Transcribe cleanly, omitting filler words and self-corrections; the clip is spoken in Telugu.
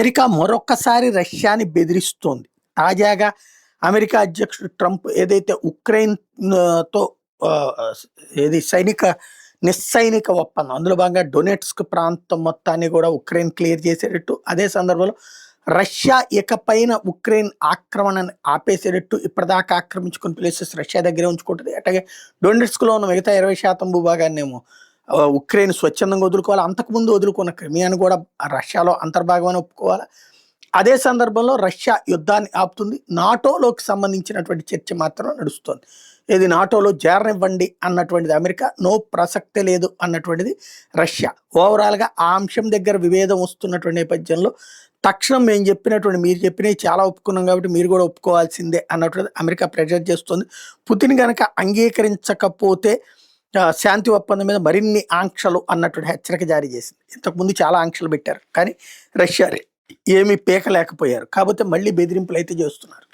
అమెరికా మరొక్కసారి రష్యాని బెదిరిస్తోంది. తాజాగా అమెరికా అధ్యక్షుడు ట్రంప్ ఏదైతే తో ఆహ్, ఏది నిస్సైనిక ఒప్పందం అందులో భాగంగా డొనెట్స్క్ ప్రాంతం మొత్తాన్ని కూడా ఉక్రెయిన్ క్లియర్ చేసేటట్టు, అదే సందర్భంలో రష్యా ఇకపైన ఉక్రెయిన్ ఆక్రమణను ఆపేసేటట్టు ఇప్పటిదాకా ఆక్రమించుకున్న ప్లేసెస్ రష్యా దగ్గరే ఉంచుకుంటుంది. అట్లాగే డొనెట్స్క్‌లో ఉన్న మిగతా 20% భూభాగాన్నేమో ఉక్రెయిన్ స్వచ్ఛందంగా వదులుకోవాలి. అంతకుముందు వదులుకున్న క్రిమియాను కూడా రష్యాలో అంతర్భాగం అని ఒప్పుకోవాలి. అదే సందర్భంలో రష్యా యుద్ధాన్ని ఆపుతుంది. నాటోలోకి సంబంధించినటువంటి చర్చ మాత్రం నడుస్తోంది. ఇది నాటోలో చేరనివ్వండి అన్నటువంటిది అమెరికా, నో ప్రసక్తే లేదు అన్నటువంటిది రష్యా. ఓవరాల్‌గా ఆ అంశం దగ్గర విభేదం వస్తున్నటువంటి నేపథ్యంలో తక్షణం మేము చెప్పినటువంటి మీరు చెప్పినవి చాలా ఒప్పుకున్నాం కాబట్టి మీరు కూడా ఒప్పుకోవాల్సిందే అన్నటువంటిది అమెరికా ప్రెషర్ చేస్తుంది. పుతిన్ గనక అంగీకరించకపోతే శాంతి ఒప్పందం మీద మరిన్ని ఆంక్షలు అన్నటువంటి హెచ్చరిక జారీ చేసింది. ఇంతకుముందు చాలా ఆంక్షలు పెట్టారు. కానీ రష్యా ఏమీ పీకలేకపోయారు. కాకపోతే మళ్ళీ బెదిరింపులు అయితే చేస్తున్నారు.